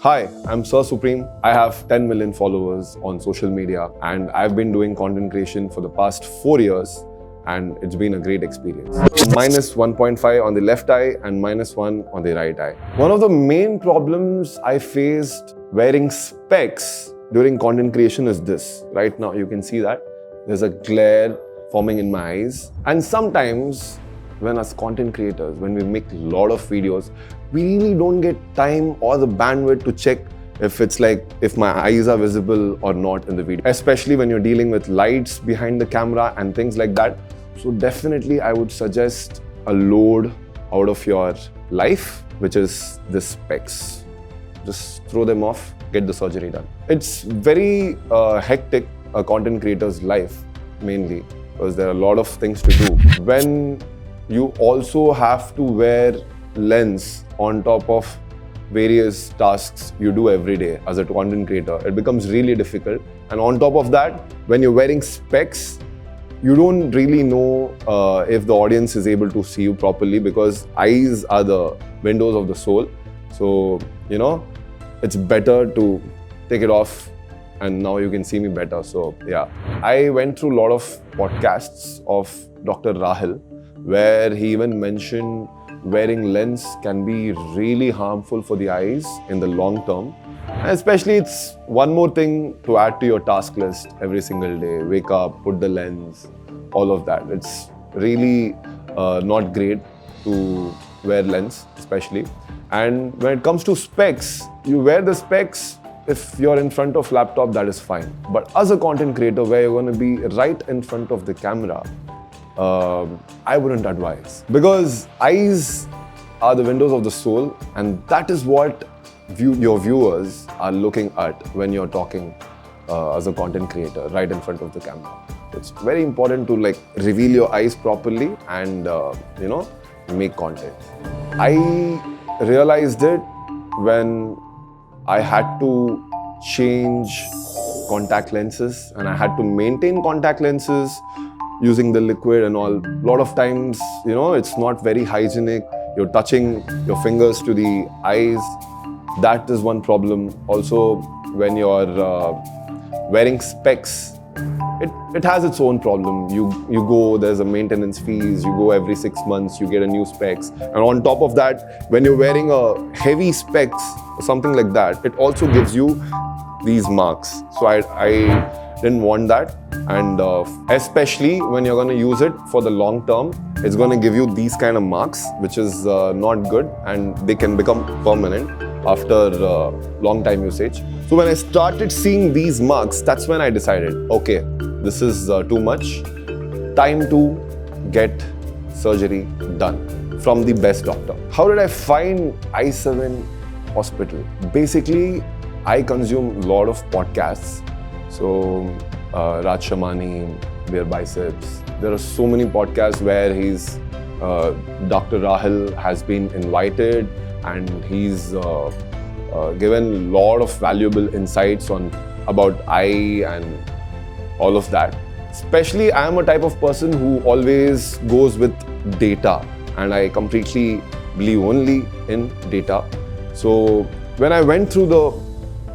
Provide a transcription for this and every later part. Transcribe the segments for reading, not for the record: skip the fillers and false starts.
Hi, I'm Sir Supreme. I have 10 million followers on social media and I've been doing content creation for the past 4 years and it's been a great experience. Minus 1.5 on the left eye and minus 1 on the right eye. One of the main problems I faced wearing specs during content creation is this. Right now you can see that there's a glare forming in my eyes, and sometimes when as content creators, when we make a lot of videos, we really don't get time or the bandwidth to check if my eyes are visible or not in the video, especially when you're dealing with lights behind the camera and things like that. So definitely I would suggest a load out of your life, which is the specs. Just throw them off, get the surgery done. It's very hectic, a content creator's life, mainly because there are a lot of things to do. When you also have to wear lens on top of various tasks you do every day as a content creator, it becomes really difficult. And on top of that, when you're wearing specs, you don't really know if the audience is able to see you properly, because eyes are the windows of the soul. So, it's better to take it off and now you can see me better. So yeah, I went through a lot of podcasts of Dr. Rahil, where he even mentioned wearing lens can be really harmful for the eyes in the long term. And especially, it's one more thing to add to your task list every single day. Wake up, put the lens, all of that. It's really not great to wear lens, especially. And when it comes to specs, you wear the specs if you're in front of laptop, that is fine. But as a content creator, where you're going to be right in front of the camera, I wouldn't advise, because eyes are the windows of the soul, and that is what your viewers are looking at when you're talking as a content creator right in front of the camera. It's very important to reveal your eyes properly and make content. I realized it when I had to change contact lenses and I had to maintain contact lenses using the liquid and all. A lot of times, it's not very hygienic. You're touching your fingers to the eyes. That is one problem. Also, when you're wearing specs, it has its own problem. You go, there's a maintenance fees, you go every 6 months, you get a new specs. And on top of that, when you're wearing a heavy specs or something like that, it also gives you these marks. So I didn't want that. And especially when you're going to use it for the long term, it's going to give you these kind of marks, which is not good, and they can become permanent after long time usage. So when I started seeing these marks, that's when I decided, okay, this is too much. Time to get surgery done from the best doctor. How did I find Eye7 hospital? Basically, I consume a lot of podcasts. So Raj Shamani, Bare Biceps. There are so many podcasts where Dr. Rahil has been invited, and he's given a lot of valuable insights about eye and all of that. Especially, I am a type of person who always goes with data, and I completely believe only in data. So when I went through the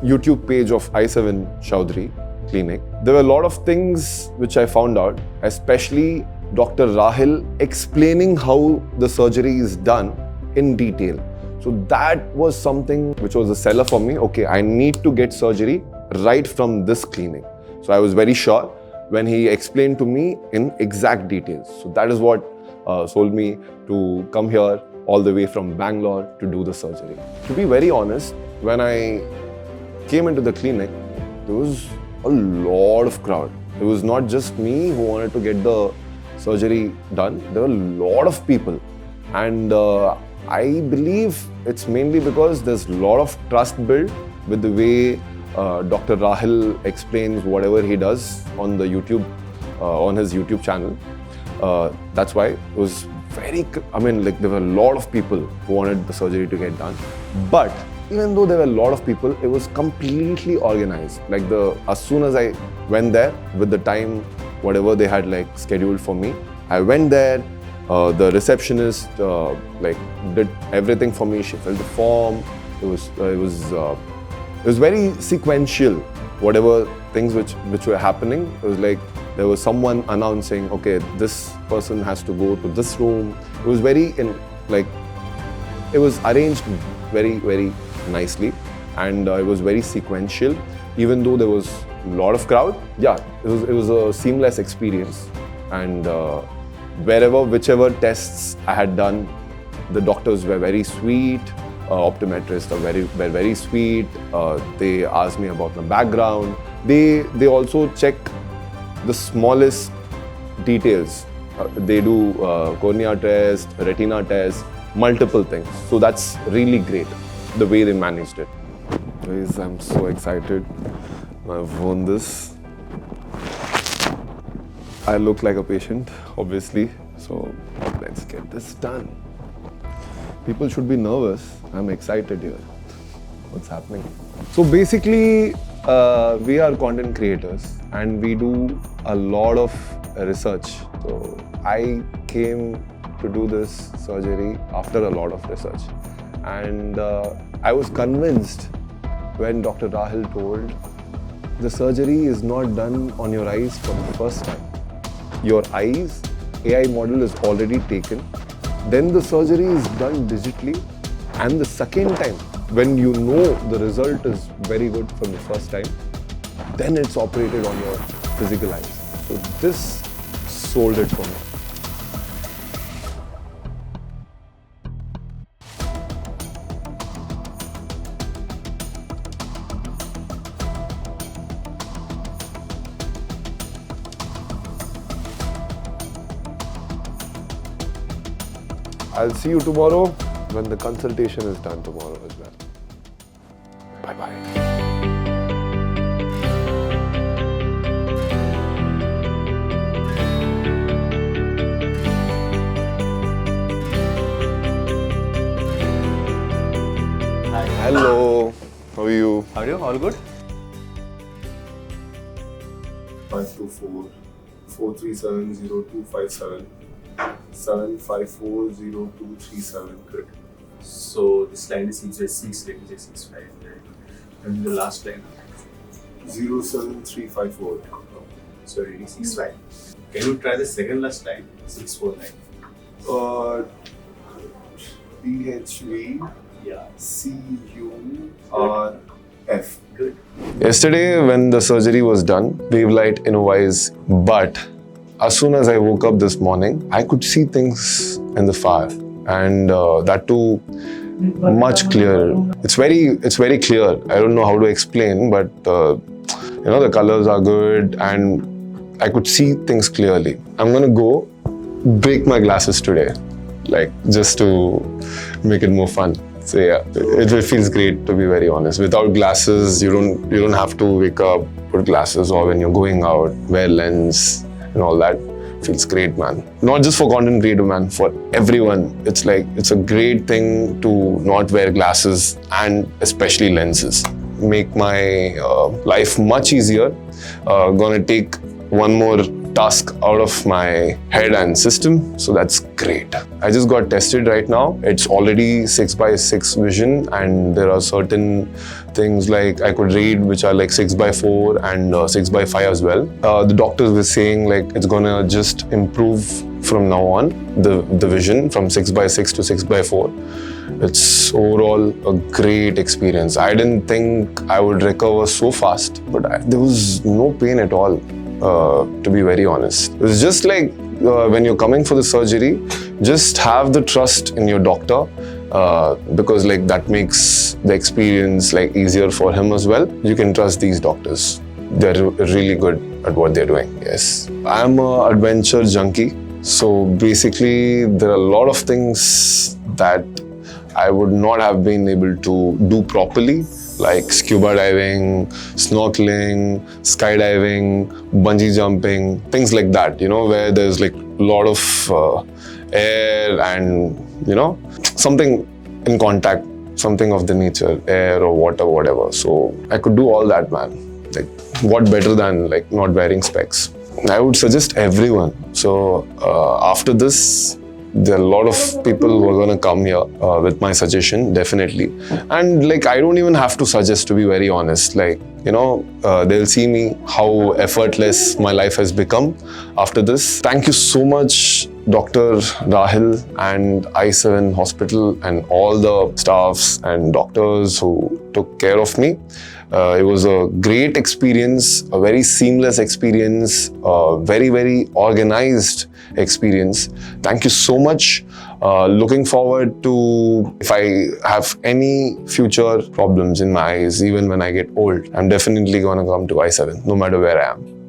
YouTube page of Eye7 Chaudhary clinic, there were a lot of things which I found out, especially Dr. Rahil explaining how the surgery is done in detail. So that was something which was a seller for me. Okay, I need to get surgery right from this clinic. So I was very sure when he explained to me in exact details. So that is what sold me to come here all the way from Bangalore to do the surgery. To be very honest, when I came into the clinic, there was a lot of crowd. It was not just me who wanted to get the surgery done. There were a lot of people. And I believe it's mainly because there's a lot of trust built with the way Dr. Rahil explains whatever he does on the YouTube, on his YouTube channel. That's why it was there were a lot of people who wanted the surgery to get done. But even though there were a lot of people, it was completely organized. As soon as I went there with the time, whatever they had scheduled for me, I went there. The receptionist did everything for me. She filled the form. It was It was very sequential. Whatever things which were happening, it was like there was someone announcing, okay, this person has to go to this room. It was it was arranged very nicely, and it was very sequential. Even though there was a lot of crowd, yeah, it was a seamless experience. And whichever tests I had done, the doctors were very sweet. Optometrists were very sweet. They asked me about my background. They also check the smallest details. They do cornea test, retina test, multiple things. So that's really great, the way they managed it. Guys, I'm so excited. I've won this. I look like a patient, obviously. So let's get this done. People should be nervous. I'm excited here. What's happening? So basically, we are content creators and we do a lot of research. So I came to do this surgery after a lot of research. And I was convinced when Dr. Rahil told, the surgery is not done on your eyes for the first time. Your eyes, AI model is already taken. Then the surgery is done digitally. And the second time, when you know the result is very good from the first time, then it's operated on your physical eyes. So this sold it for me. I'll see you tomorrow when the consultation is done tomorrow as well. Bye-bye. Hi. Hello. How are you? How are you? All good? 524 4370257 7540237. Good. So this line is 6, let me say 65. Right? And the last line? 07354. So already 65. Can you try the second last line? 649. PHV Yeah. CURF. Good. Yesterday, when the surgery was done, wave light in a wise, but as soon as I woke up this morning, I could see things in the fire, and that too much clearer. It's very clear. I don't know how to explain, but the colors are good, and I could see things clearly. I'm gonna go break my glasses today, just to make it more fun. So yeah, it feels great, to be very honest. Without glasses, you don't have to wake up, put glasses, or when you're going out, wear lens and all that. Feels great, man. Not just for content creator, man, for everyone. It's a great thing to not wear glasses, and especially lenses. Make my life much easier. Gonna take one more task out of my head and system, so that's great. I just got tested right now. It's already 6x6 vision, and there are certain things like I could read which are like 6x4 and 6x5 as well. The doctors were saying it's gonna just improve from now on, the vision from 6x6 to 6x4. It's overall a great experience. I didn't think I would recover so fast, but there was no pain at all. To be very honest, it was just when you're coming for the surgery, just have the trust in your doctor, because that makes the experience easier for him as well. You can trust these doctors. They're really good at what they're doing. Yes, I'm an adventure junkie, so basically there are a lot of things that I would not have been able to do properly, like scuba diving, snorkeling, skydiving, bungee jumping, things like that, where there's a lot of air and, something in contact, something of the nature, air or water, whatever. So I could do all that, man. What better than not wearing specs? I would suggest everyone. So after this, there are a lot of people who are going to come here with my suggestion, definitely. And like, I don't even have to suggest, to be very honest. Like, they'll see me how effortless my life has become after this. Thank you so much, Dr. Rahil and Eye7 Hospital and all the staffs and doctors who took care of me. It was a great experience, a very seamless experience, a very, very organized experience. Thank you so much. Looking forward to, if I have any future problems in my eyes, even when I get old, I'm definitely going to come to Eye7, no matter where I am.